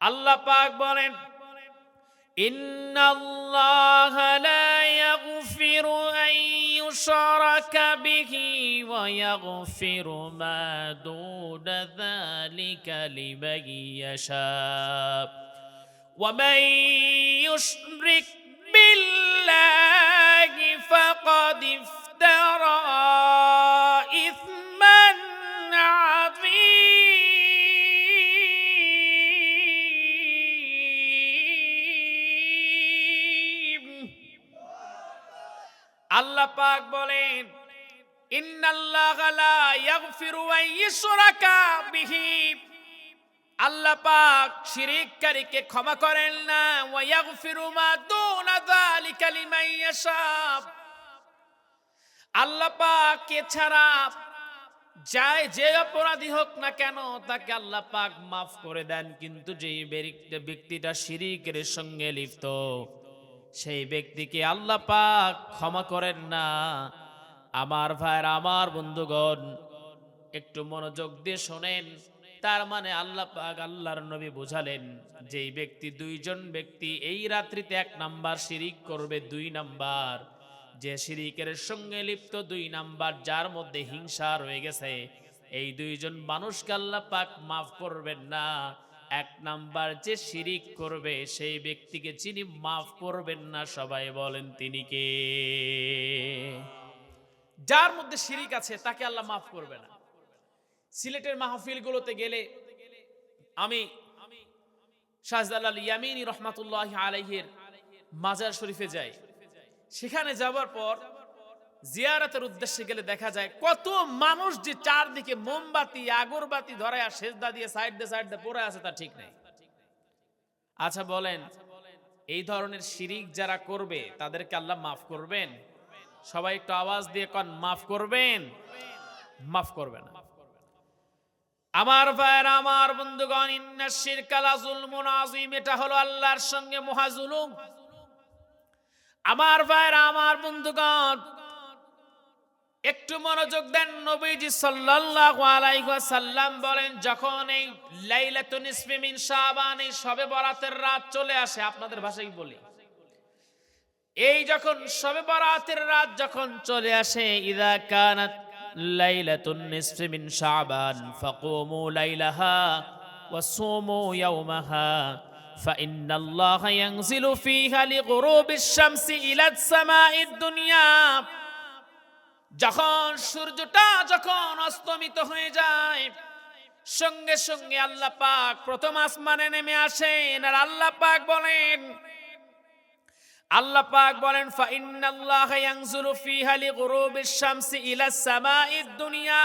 আল্লাহ পাক বলেন, ইন্নাল্লাহা লা ইয়াগফিরু আন ইউশরাকা বিহি ওয়া ইয়াগফিরু মা দুনা যালিকা লিমান ইয়াশা ওয়া মান ইউশরিক বিল্লাহি ফাকাদ ইফতারা ইসমান আযীম। আল্লাহ পাক বলেন, ইন্নাল্লাহা লা ইয়াগফিরু আন ইউশরাকা বিহি, আল্লাহ পাক শিরককারীকে ক্ষমা করেন না। ওয়া ইয়াগফিরু মা দুনা যালিকা লিমান ইয়াশা, আল্লাহ পাক এছাড়া যে অপরাধী হোক না কেন তাকে আল্লাহ পাক মাফ করে দেন, কিন্তু যেই ব্যক্তিটা শিরকের সঙ্গে লিপ্ত সেই ব্যক্তিকে আল্লাহ পাক ক্ষমা করেন না। আমার ভাইরা, আমার বন্ধুগণ, একটু মনোযোগ দিয়ে শোনেন। তার মানে আল্লাহ পাক, আল্লাহর নবী বোঝালেন, যেই ব্যক্তি, দুইজন ব্যক্তি এই রাত্রিতে 1 নাম্বার শিরিক করবে, 2 নাম্বার যে শিরিকের সঙ্গে লিপ্ত, 2 নাম্বার যার মধ্যে হিংসা রয়ে গেছে, এই দুইজন মানুষকে আল্লাহ পাক মাফ করবেন না। 1 নাম্বার যে শিরিক করবে সেই ব্যক্তিকে যিনি মাফ করবেন না, সবাই বলেন তিনি কে? যার মধ্যে শিরিক আছে তাকে আল্লাহ মাফ করবে না। সিলেটের মাহফিলগুলোতে গেলে আমি শাহজালাল ইয়ামিনী রহমাতুল্লাহি আলাইহির মাজার শরীফে যাই। সেখানে যাওয়ার পর জিয়ারতের উদ্দেশ্যে গেলে দেখা যায় কত মানুষ যে চারদিকে মোমবাতি আগরবাতি ধরায় আর সেজদা দিয়ে সাইড দিয়ে পড়ে আছে, তা ঠিক নেই। আচ্ছা বলেন, এই ধরনের শিরিক যারা করবে তাদেরকে আল্লাহ মাফ করবেন? সবাই একটু আওয়াজ দিয়ে কোন, মাফ করবেন? মাফ করবে না। আমার ভাইরা, আমার বন্ধুগণ, ইন্নাশ শিরকা লাযুলমুন আযীম, এটা হলো আল্লাহর সঙ্গে মহাজুলুম। আমার ভাইরা, আমার বন্ধুগণ, একটু মনোযোগ দেন। নবীজি সাল্লাল্লাহু আলাইহি ওয়াসাল্লাম বলেন, যখন এই লাইলাতুন নিসফি মিন শাবান, এই শবে বরাতের রাত চলে আসে, আপনাদের ভাষায় বলি, এই যখন শবে বরাতের রাত যখন চলে আসে, ইযা কানাত লাইলাতুন নিসফি মিন শাবান ফাকুমু লাইলাহা ওয়া সুমু ইয়াওমাহা ফাইন্নাল্লাহা ইয়ানজিলু ফীহা লিগুরুবিশ শামসি ইলা সামাঈদ দুনিয়া। যখন সূর্যটা যখন অস্তমিত হয়ে যায়, সঙ্গে সঙ্গে আল্লাহ পাক প্রথম আসমানে নেমে আসেন। আর আল্লাহ পাক বলেন ফাইন্নাল্লাহা ইয়ানজিলু ফীহা লিগুরুবিশ শামসি ইলা সামাঈদ দুনিয়া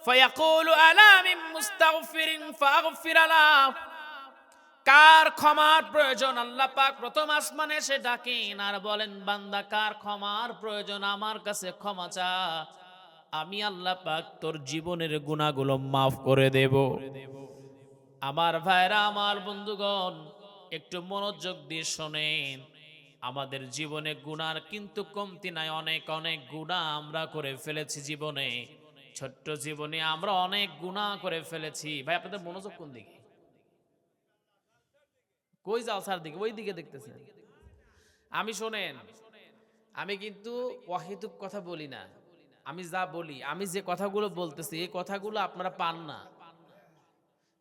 ফায়াকুলু আলা মিন মুস্তাগফিরিন ফাগফির লাহু। কার ক্ষমার প্রয়োজন? আল্লাহ পাক প্রথম আসমানে এসে ডাকেন আর বলেন, বান্দা কার ক্ষমার প্রয়োজন? আমার কাছে ক্ষমা চা, আমি আল্লাহ পাক তোর জীবনের গুনাহগুলো মাফ করে দেব। আমার ভাইরা, আমার বন্ধুগণ, একটু মনোযোগ দিয়ে শোনেন। আমাদের জীবনে গুনার কিন্তু কমতি নাই। অনেক অনেক গুনাহ আমরা করে ফেলেছি জীবনে। ছোট্ট জীবনে আমরা অনেক গুনাহ করে ফেলেছি। ভাই, আপনাদের মনোযোগ কোন দিকে? কই যাও স্যার? দিকে, ওই দিকে দেখতেছেন। আমি শোনেন, আমি কিন্তু অহেতুক কথা বলি না। আমি যা বলি, আমি যে কথাগুলো বলতেছি, এই কথাগুলো আপনারা পান না।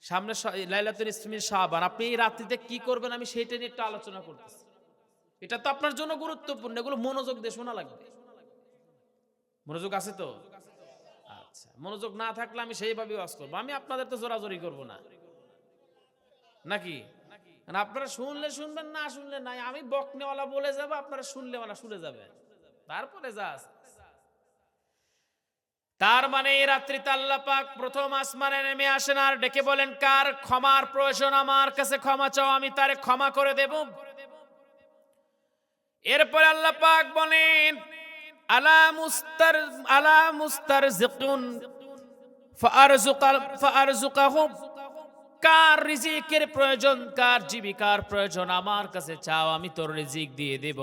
সামনে লাইলাতুল নিসফি মিন শাবান, আপনি এই রাত্রিতে কি করবেন আমি সেইটা নিয়ে একটু আলোচনা করতেছি। এটা তো আপনার জন্য গুরুত্বপূর্ণ, এগুলো মনোযোগ দিয়ে শোনা লাগবে। মনোযোগ আছে তো? আচ্ছা, মনোযোগ না থাকলে আমি সেইভাবে ওয়াজ করবো। আমি আপনাদের তো জোরাজোরি করবো না, নাকি? আপনারা শুনলে শুনবেন, না শুনলে নাই। আমি বকনেওয়ালা বলে যাবো, আপনারা শুনলেওয়ালা শুনে যাবেন, তারপরে যা আছে। তার মানে এই রাত্রিতে আল্লাহ পাক প্রথম আসমানে নেমে আসেন আর ডেকে বলেন, কার ক্ষমার প্রয়োজন? আমার কাছে ক্ষমা চাও, আমি তারে ক্ষমা করে দেব। এরপর আল্লাহ পাক বলেন, আলা মুস্তারজিকুন ফাআরযুকাহুম, কার রিজিকের প্রয়োজন, কার জীবিকার প্রয়োজন? আমার কাছে চাও, আমি তোর রিজিক দিয়ে দেব।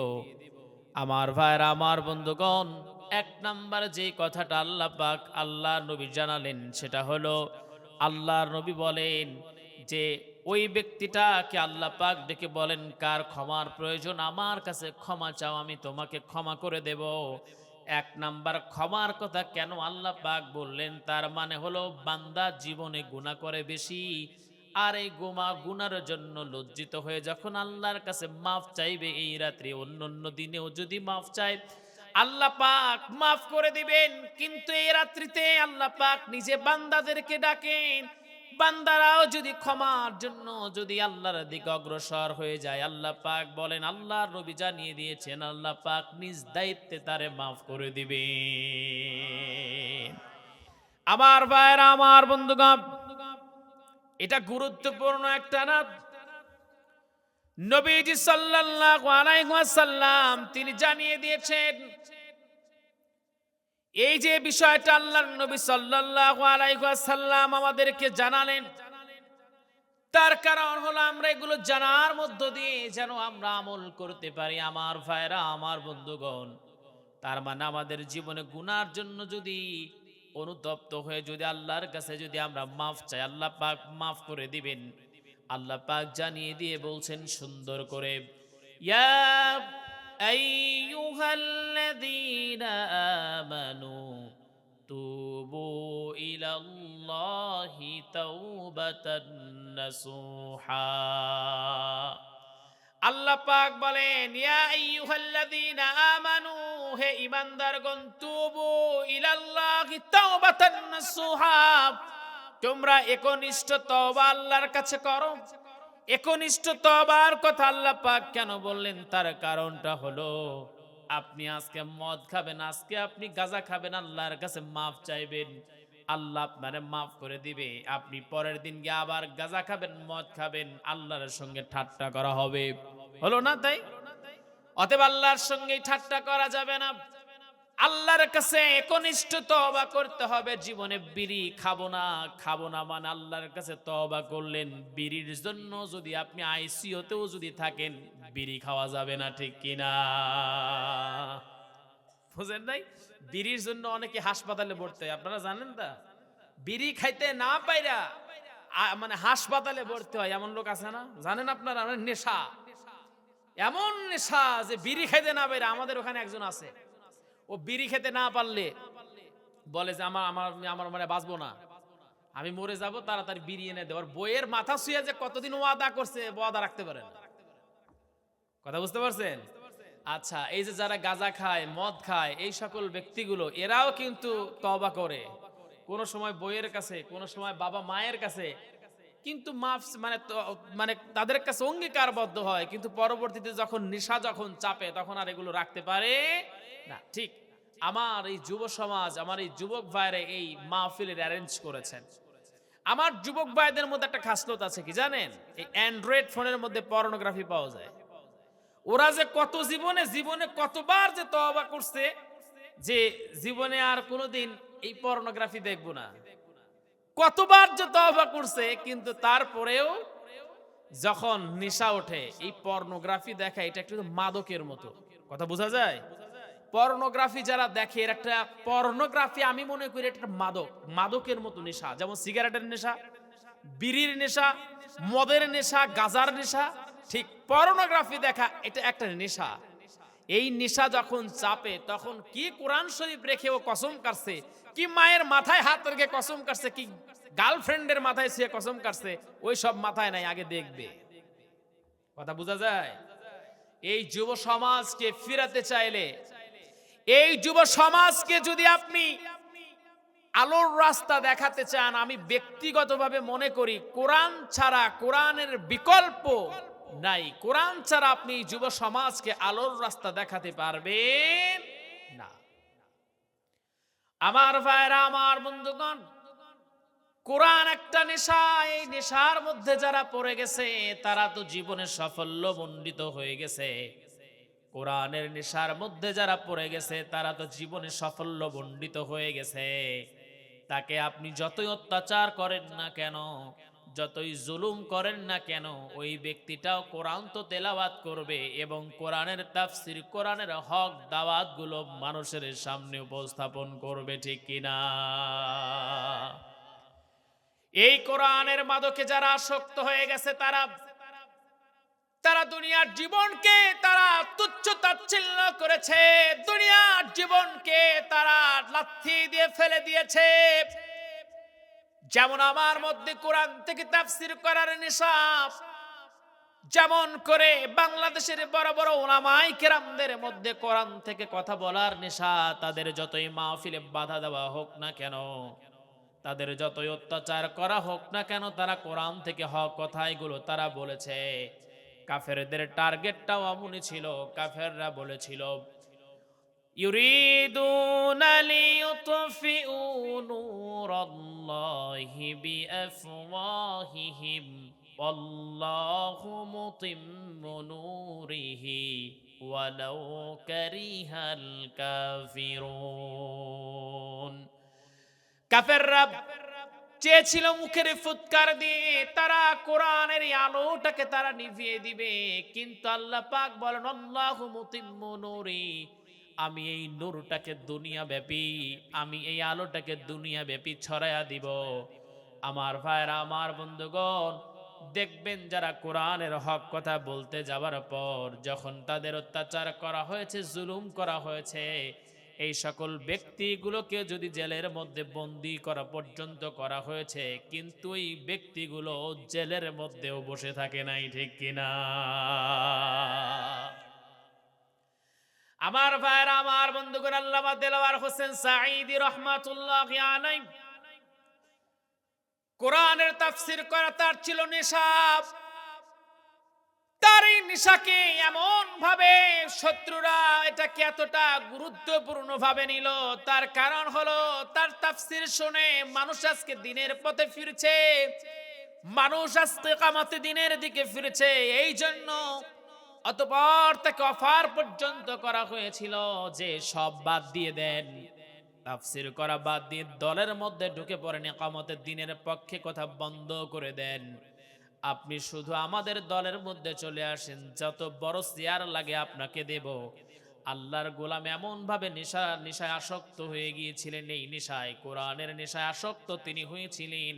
আমার ভাইরা, আমার বন্ধুগণ, 1 নাম্বার যে কথাটা আল্লাহ পাক আল্লাহর নবী জানালেন, সেটা হলো আল্লাহর নবী বলেন যে ওই ব্যক্তিটাকে আল্লাহ পাক ডেকে বলেন, কার ক্ষমার প্রয়োজন আমার কাছে ক্ষমা চাও, আমি তোমাকে ক্ষমা করে দেব। এক নাম্বার ক্ষমার কথা কেন আল্লাহ পাক বললেন, তার মানে হলো বান্দা জীবনে গুনাহ করে বেশি, আর এই গুনার জন্য লজ্জিত হয়ে যখন আল্লাহর কাছে মাফ চাইবে এই রাত্রি, অন্য অন্য দিনেও যদি মাফ চায় আল্লাহ পাক মাফ করে দিবেন। কিন্তু এই রাত্রিতে আল্লাহ পাক নিজে বান্দাদেরকে ডাকেন, বান্দারাও যদি ক্ষমার জন্য যদি আল্লাহর দিকে অগ্রসর হয়ে যায়, আল্লাহ পাক বলেন, আল্লাহর নবী জানিয়ে দিয়েছেন, আল্লাহ পাক নিজ দায়িত্বে তারে মাফ করে দিবেন। আমার ভাইরা, আমার বন্ধুগণ, এটা গুরুত্বপূর্ণ একটা রাত। নবীজি সাল্লাল্লাহু আলাইহি ওয়াসাল্লাম তিনি জানিয়ে দিয়েছেন, এই যে বিষয়টা আল্লাহর নবী সাল্লাল্লাহু আলাইহি ওয়াসাল্লাম আমাদেরকে জানালেন, তার কারণ হলো আমরা এগুলো জানার মধ্য দিয়ে যেন আমরা আমল করতে পারি। আমার ভাইরা, আমার বন্ধুগণ, তার মানে আমাদের জীবনে গুনার জন্য যদি অনুতপ্ত হয়ে যদি আল্লাহর কাছে যদি আমরা মাফ চাই, আল্লাহ পাক মাফ করে দিবেন। আল্লাহ পাক জানিয়ে দিয়ে বলছেন সুন্দর করে, ইয়া আইয়ুহাল্লাযীনা আমানু তুবু ইলাল্লাহি তাওবাতান নাসুহা। আল্লাহ পাক বলেন, ইয়া আইয়ুহাল্লাযীনা আমানু, হে ঈমানদারগণ, তুবু ইলাল্লাহি তাওবাতান নাসুহা, তোমরা একনিষ্ঠ তওবা আল্লাহর কাছে করো। একনিষ্ঠ তওবার কথা আল্লাহ পাক কেন বললেন, তার কারণটা হলো আপনি আজকে মদ খাবেন, আজকে আপনি গাঁজা খাবেন, আল্লাহর কাছে মাফ চাইবেন, আল্লাহ আপনারে মাফ করে দিবে। আপনি পরের দিন গিয়ে আবার গাঁজা খাবেন, মদ খাবেন, আল্লাহর সঙ্গে ঠাট্টা করা হবে, হলো না তাই? অতএব আল্লাহর সঙ্গে ঠাট্টা করা যাবে না। আল্লাহর কাছে একনিষ্ঠ তওবা করতে হবে। জীবনে বিড়ি খাবো না মানে আল্লাহর কাছে তওবা করলেন। বিড়ির জন্য যদি আপনি আইসিইউতেও যদি থাকেন, বিড়ি খাওয়া যাবে না, ঠিক কিনা? বুঝেন নাই? বিড়ির জন্য অনেকে হাসপাতালে ভর্তি হয়, আপনারা জানেন তা? বিড়ি খাইতে না পাইরা মানে হাসপাতালে ভর্তি হয়, এমন লোক আছে না? জানেন আপনারা? নেশা, এমন নেশা যে বিড়ি খাইতে না পাইরা, আমাদের ওখানে একজন আছে, ও বিড়ি খেতে না পারলে বলে যে আমার মানে বাঁচবো না, আমি মরে যাব, তাড়াতাড়ি বিড়ি এনে দেওয়ার। বইয়ের মাথা শুয়ে যে কতদিন ওয়াদা করছে, ওয়াদা রাখতে পারে না। কথা বুঝতে পারছেন? আচ্ছা, এই যে যারা গাঁজা খায়, মদ খায়, এই সকল ব্যক্তিগুলো এরাও কিন্তু তওবা করে, কোন সময় বইয়ের কাছে, কোন সময় বাবা মায়ের কাছে, কিন্তু মাফ মানে তাদের কাছে অঙ্গীকারবদ্ধ হয়, কিন্তু পরবর্তীতে যখন নেশা যখন চাপে তখন আর এগুলো রাখতে পারে না। ঠিক আমার এই যুব সমাজ, আমার এই যুবক ভাইরা এই মাহফিলের অ্যারেঞ্জ করেছেন। আমার যুবক ভাইদের মধ্যে একটা খাসলত আছে, কি জানেন? এই অ্যান্ড্রয়েড ফোনের মধ্যে পর্নোগ্রাফি পাওয়া যায়। ওরা যে কত জীবনে কতবার যে তওবা করছে যে জীবনে আর কোনোদিন এই পর্নোগ্রাফি দেখবো না, কতবার যে তওবা করছে, কিন্তু তারপরেও যখন নেশা ওঠে এই পর্নোগ্রাফি দেখা, এটা একটু মাদকের মতো। কথা বোঝা যায়? পর্নোগ্রাফি যারা দেখে, এর একটা পর্নোগ্রাফি আমি মনে করি এটা মাদকের মতো নেশা। যেমন সিগারেটের নেশা, বিড়ির নেশা, মদের নেশা, গাঁজার নেশা, ঠিক পর্নোগ্রাফি দেখা এটা একটা নেশা। এই নেশা যখন চাপে তখন কি কোরআন শরীফ রেখে ও কসম কাটছে, কি মায়ের মাথায় হাত রেখে কসম কাটছে, কি গার্লফ্রেন্ডের মাথায় সে কসম কাটছে, ওই সব মাথায় নাই, আগে দেখবে। কথা বোঝা যায়? এই যুব সমাজকে ফিরাতে চাইলে, এই যুব সমাজকে যদি আপনি আলোর রাস্তা দেখাতে চান, আমি ব্যক্তিগতভাবে মনে করি কোরআন ছাড়া, কোরআনের বিকল্প নাই। কোরআন ছাড়া আপনি যুব সমাজকে আলোর রাস্তা দেখাতে পারবেন না। আমার ভাইরা, আমার বন্ধুগণ, কোরআন একটা নেশা। এই নেশার মধ্যে যারা পড়ে গেছে তারা তো জীবনে সাফল্য মণ্ডিত হয়ে গেছে। কোরআনের নেশার মধ্যে যারা পড়ে গেছে তারা তো জীবনে সাফল্য মণ্ডিত হয়ে গেছে। তাকে আপনি যতই অত্যাচার করেন না কেন, যতই জুলুম করেন না কেন, ওই ব্যক্তিটাও কোরআন তো তেলাওয়াত করবে এবং কোরআনের তাফসীর, কোরআনের হক দাওয়াত গুলো মানুষের সামনে উপস্থাপন করবে, ঠিক কিনা? এই কোরআনের মাদকে যারা আসক্ত হয়ে গেছে তারা তারা দুনিয়ার জীবনকে তারা তুচ্ছ তাচ্ছিল্য করেছে, দুনিয়ার জীবনকে তারা লাথি দিয়ে ফেলে দিয়েছে। যেমন আমার মধ্যে কোরআন থেকে তাফসীর করার নেশা, যেমন করে বাংলাদেশের বড় বড় উলামায়ে কেরামদের মধ্যে কোরআন থেকে কথা বলার নেশা, তাদের যতই মাহফিলে বাধা দেওয়া হোক না কেন, তাদের যতই অত্যাচার করা হোক না কেন, তারা কোরআন থেকে হক কথাগুলো তারা বলেছে। কাফেরদের টার্গেটটাও এমনই ছিল। কাফেররা বলেছিল, ইউরিদুনা লিইউতফিউ নূরাল্লাহি বিআফওয়াহিহিম ওয়াল্লাহু মুতিম্মু নূরিহি ওয়ালাউ কারিহাল কাফিরুন। কাফেররা চেয়েছিল মুখের ফুৎকার দিয়ে তারা কোরআনের এই আলোটাকে তারা নিভিয়ে দিবে, কিন্তু আল্লাহ পাক বলেন, আল্লাহু মুতিম্মু নূরি, আমি এই নূরটাকে দুনিয়া ব্যাপী, আমি এই আলোটাকে দুনিয়া ব্যাপী ছড়ায়া দিব। আমার ভাইরা, আমার বন্ধুগণ, দেখবেন যারা কোরআনের হক কথা বলতে যাবার পর যখন তাদের অত্যাচার করা হয়েছে, জুলুম করা হয়েছে, এই সকল ব্যক্তিগুলোকে যদি জেলের মধ্যে বন্দী করা পর্যন্ত করা হয়েছে, কিন্তু এই ব্যক্তিগুলো জেলের মধ্যেও বসে থাকে নাই, ঠিক কিনা? আমার ভাইরা, আমার বন্ধুগণ, আল্লামা দেলাওয়ার হোসেন সাঈদী রাহমাতুল্লাহি আলাইহি কোরআনের তাফসীর করা তার ছিল নেশা। তার এই নেশাকে এমন ভাবে শত্রুরা এটাকে এতটা গুরুত্বপূর্ণ ভাবে নিল, তার কারণ হলো তার তাফসীর শুনে মানুষ আজকে দিনের পথে ফিরছে, মানুষ আজকে কিয়ামতে দিনের দিকে ফিরছে। এই জন্য অতঃপর তাকে অফার পর্যন্ত করা হয়েছিল যে সব বাদ দিয়ে দেন, তাফসীর করা বাদ দিয়ে দলের মধ্যে ঢুকে পড়েন, কিয়ামতের দিনের পক্ষে কথা বন্ধ করে দেন, আপনি শুধু আমাদের দলের মধ্যে চলে আসেন, যত বড় চেয়ার লাগে আপনাকে দেব। আল্লাহর গোলাম এমন ভাবে নেশায় আসক্ত হয়ে গিয়েছিলেন, এই নেশায়, কোরআনের নেশায় আসক্ত তিনি হয়েছিলেন।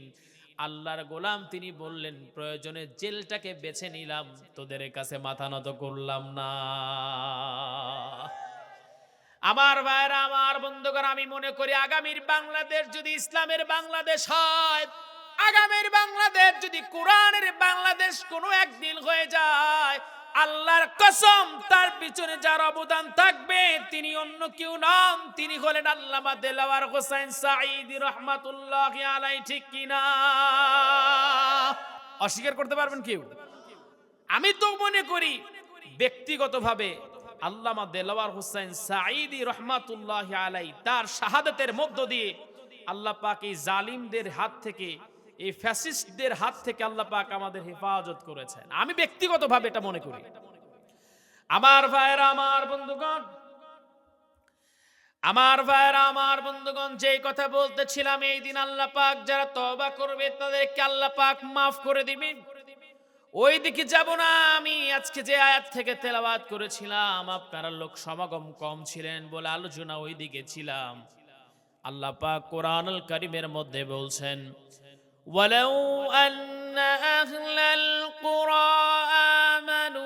আল্লাহর গোলাম তিনি বললেন, প্রয়োজনে জেলটাকে বেছে নিলাম, তোদের কাছে মাথা নত করলাম না। আমার ভাইরা, আমার বন্ধুগণ, আমি মনে করি আগামীর বাংলাদেশ যদি ইসলামের বাংলাদেশ হয়, আগামীর বাংলাদেশ যদি কোরআনের বাংলাদেশ কোনো একদিন হয়ে যায়, আল্লাহর কসম তার পিছনে যার অবদান থাকবে তিনি অন্য কেউ নন, তিনি হলেন আল্লামা দেলাওয়ার হোসেন সাঈদী রাহমাতুল্লাহি আলাইহি, ঠিক কিনা? অস্বীকার করতে পারবেন কেউ? আমি তো মনে করি ব্যক্তিগতভাবে আল্লামা দেলাওয়ার হোসেন সাঈদী রাহমাতুল্লাহি আলাইহি তার শাহাদাতের মধ্য দিয়ে আল্লাহ পাক এই জালিমদের হাত থেকে, এই ফ্যাসিস্টদের হাত থেকে আল্লাহ পাক আমাদের হেফাজত করেছেন। আমি ব্যক্তিগতভাবে এটা মনে করি। আমার ভাইরা, আমার বন্ধুগণ, আমার ভাইরা, আমার বন্ধুগণ, যেই কথা বলতেছিলাম, এই দিন আল্লাহ পাক যারা তওবা করবে তাদেরকে আল্লাহ পাক মাফ করে দিবেন। ওই দিকে যাব না। আমি আজকে যে আয়াত থেকে তেলাওয়াত করেছিলাম, আপনারা লোক সমাগম কম ছিলেন বলে আলোচনা ওই দিকে ছিলাম। আল্লাহ পাক কোরআনুল কারীমের মধ্যে বলছেন, ওয়ালাউ আন্না আহলাল কুরা আমানু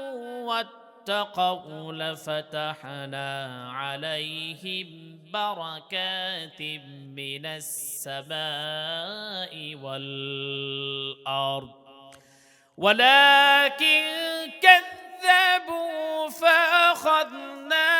ওয়াত্তাকাউ লাফাতাহনা আলাইহিম বারাকাতিম মিনাস সামাই ওয়াল আরদ ولكن كذبوا فأخذناهم